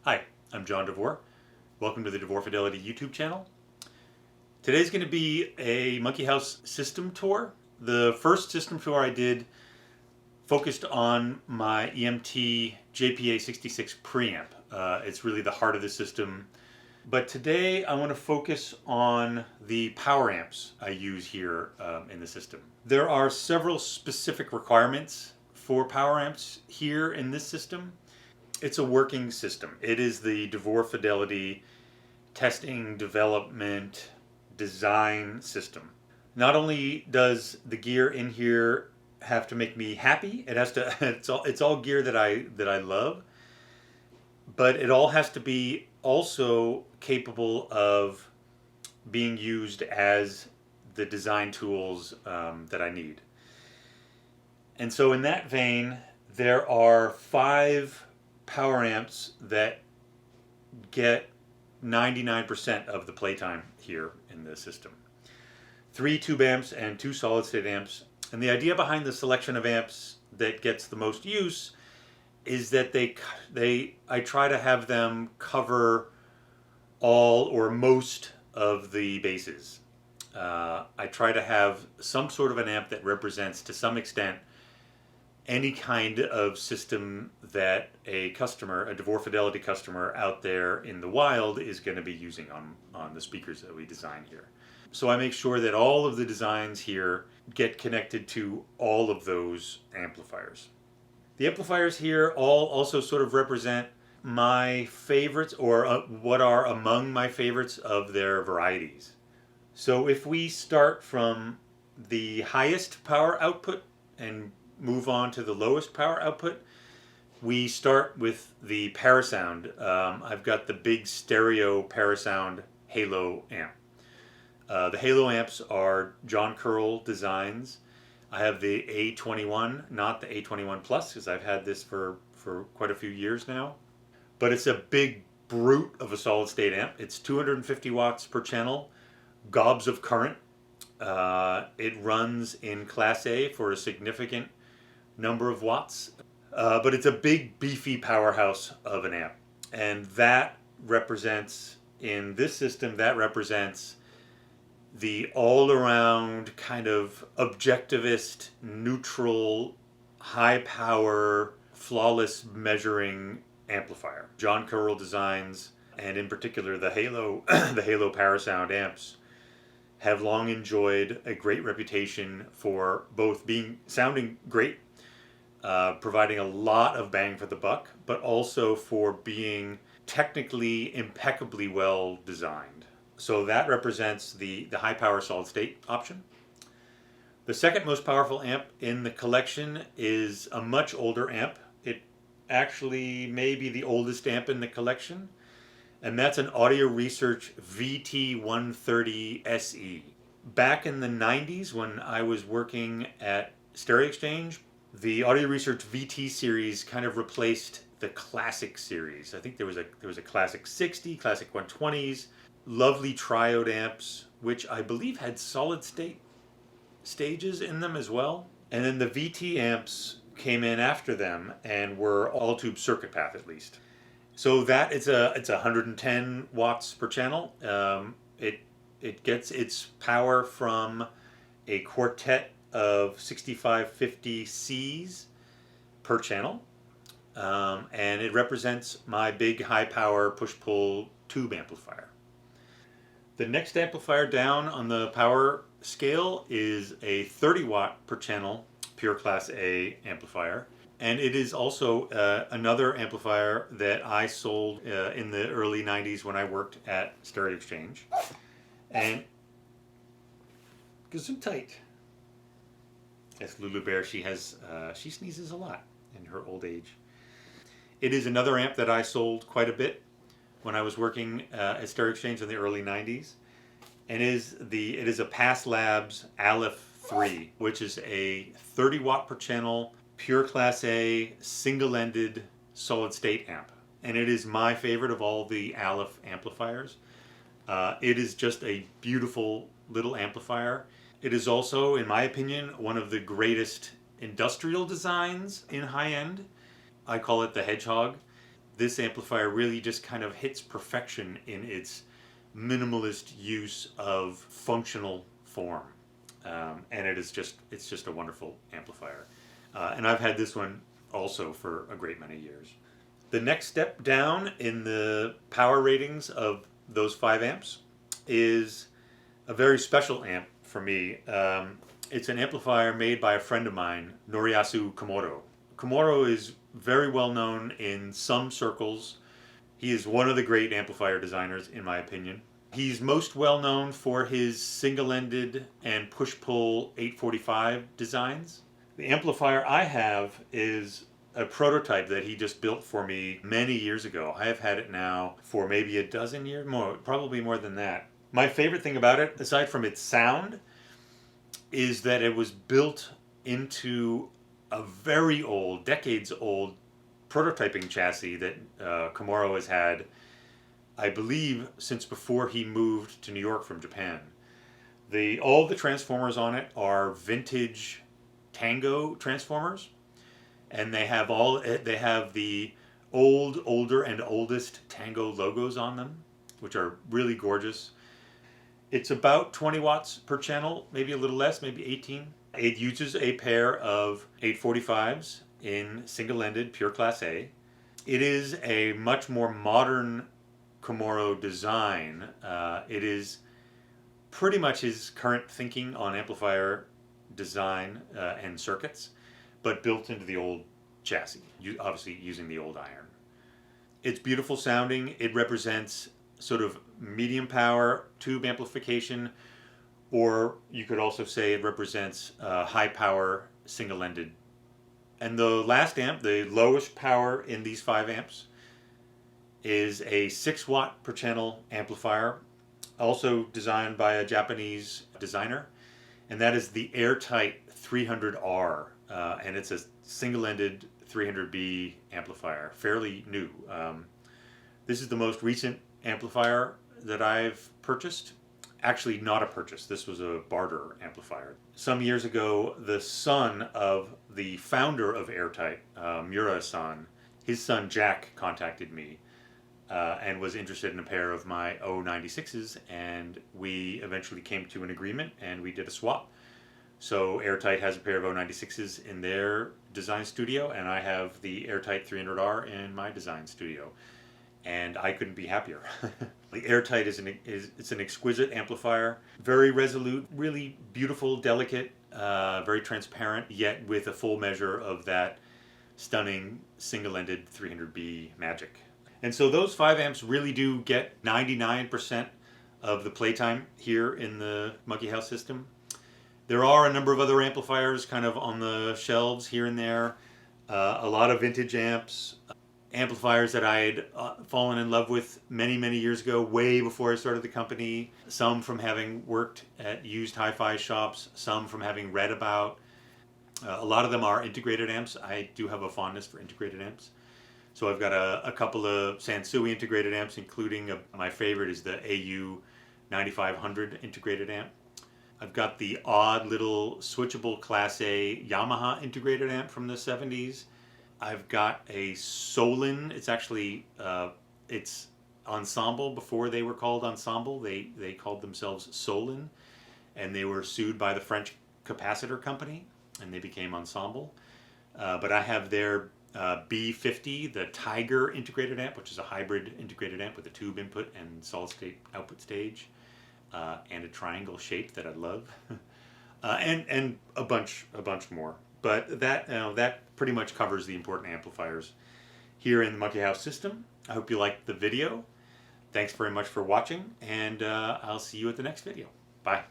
Hi, I'm John DeVore. Welcome to the DeVore Fidelity YouTube channel. Today's going to be a Monkeyhaus system tour. The first system tour I did focused on my EMT JPA-66 preamp. It's really the heart of the system. But today I want to focus on the power amps I use here in the system. There are several specific requirements for power amps here in this system. It's a working system. It is the DeVore Fidelity testing, development, design system. Not only does the gear in here have to make me happy, it has to. It's all gear that I love, but it all has to be also capable of being used as the design tools that I need. And so, in that vein, there are 5 power amps that get 99% of the playtime here in the system. 3 tube amps and 2 solid state amps. And the idea behind the selection of amps that gets the most use is that I try to have them cover all or most of the bases. I try to have some sort of an amp that represents to some extent any kind of system that a customer, a DeVore Fidelity customer out there in the wild is going to be using on the speakers that we design here. So I make sure that all of the designs here get connected to all of those amplifiers. The amplifiers here all also sort of represent my favorites, or what are among my favorites of their varieties. So if we start from the highest power output and move on to the lowest power output, we start with the Parasound. I've got the big stereo Parasound Halo amp. The Halo amps are John Curl designs. I have the A21, not the A21 Plus, because I've had this for quite a few years now. But it's a big brute of a solid state amp. It's 250 watts per channel, gobs of current. It runs in Class A for a significant number of watts, but it's a big beefy powerhouse of an amp, and that represents, in this system, that represents the all-around kind of objectivist, neutral, high power, flawless measuring amplifier. John Curl designs, and in particular the Halo the Halo Parasound amps, have long enjoyed a great reputation for both sounding great, providing a lot of bang for the buck, but also for being technically impeccably well designed. So that represents the high power solid state option. The second most powerful amp in the collection is a much older amp. It actually may be the oldest amp in the collection, and that's an Audio Research VT-130SE. Back in the 90s, when I was working at Stereo Exchange, the Audio Research VT series kind of replaced the Classic series. I think there was a Classic 60, Classic 120s, lovely triode amps, which I believe had solid state stages in them as well. And then the VT amps came in after them and were all tube circuit path, at least. So that it's 110 watts per channel. It gets its power from a quartet of 6550Cs per channel, and it represents my big high power push-pull tube amplifier. The next amplifier down on the power scale is a 30 watt per channel pure Class A amplifier, and it is also another amplifier that I sold in the early 90s when I worked at Stereo Exchange. And Gesundheit. Yes, Lulu Bear, she sneezes a lot in her old age. It is another amp that I sold quite a bit when I was working at Stereo Exchange in the early 90s. And it is a Pass Labs Aleph 3, which is a 30 watt per channel, pure Class A, single-ended solid state amp. And it is my favorite of all the Aleph amplifiers. It is just a beautiful little amplifier. It is also, in my opinion, one of the greatest industrial designs in high-end. I call it the Hedgehog. this amplifier really just kind of hits perfection in its minimalist use of functional form. And it's just a wonderful amplifier. And I've had this one also for a great many years. The next step down in the power ratings of those 5 amps is a very special amp for me. It's an amplifier made by a friend of mine, Noriyasu Komodo. Komuro is very well known in some circles. He is one of the great amplifier designers, in my opinion. He's most well known for his single-ended and push-pull 845 designs. The amplifier I have is a prototype that he just built for me many years ago. I have had it now for maybe a dozen years, probably more than that. My favorite thing about it, aside from its sound, is that it was built into a very old, decades old prototyping chassis that Komuro has had, I believe, since before he moved to New York from Japan. All the transformers on it are vintage Tango transformers, and they have the older and oldest Tango logos on them, which are really gorgeous. It's about 20 watts per channel, maybe a little less, maybe 18. It uses a pair of 845s in single-ended pure class A. It is a much more modern Komuro design. It is pretty much his current thinking on amplifier design and circuits, but built into the old chassis, obviously using the old iron. It's beautiful sounding. It represents sort of medium power tube amplification, or you could also say it represents high power single-ended. And the last amp, the lowest power in these 5 amps, is a 6 watt per channel amplifier, also designed by a Japanese designer, and that is the Air Tight 300R, and it's a single-ended 300B amplifier, fairly new. This is the most recent amplifier that I've purchased. Actually, not a purchase. This was a barter amplifier. Some years ago, the son of the founder of Air Tight, Mura-san, his son Jack contacted me and was interested in a pair of my O96s, and we eventually came to an agreement and we did a swap. So Air Tight has a pair of O96s in their design studio, and I have the Air Tight 300R in my design studio. And I couldn't be happier. The Air Tight is an exquisite amplifier, very resolute, really beautiful, delicate, very transparent, yet with a full measure of that stunning single-ended 300B magic. And so those 5 amps really do get 99% of the playtime here in the Monkeyhaus system. There are a number of other amplifiers kind of on the shelves here and there, a lot of vintage amps, amplifiers that I had fallen in love with many, many years ago, way before I started the company. Some from having worked at used hi-fi shops, some from having read about. A lot of them are integrated amps. I do have a fondness for integrated amps. So I've got a couple of Sansui integrated amps, including my favorite is the AU 9500 integrated amp. I've got the odd little switchable Class A Yamaha integrated amp from the 70s. I've got a Solin. It's actually, it's Ensemble before they were called Ensemble. They called themselves Solin, and they were sued by the French capacitor company, and they became Ensemble. But I have their B50, the Tiger integrated amp, which is a hybrid integrated amp with a tube input and solid state output stage, and a triangle shape that I love, and a bunch more. But that pretty much covers the important amplifiers here in the Monkeyhaus system. I hope you liked the video. Thanks very much for watching, and I'll see you at the next video. Bye.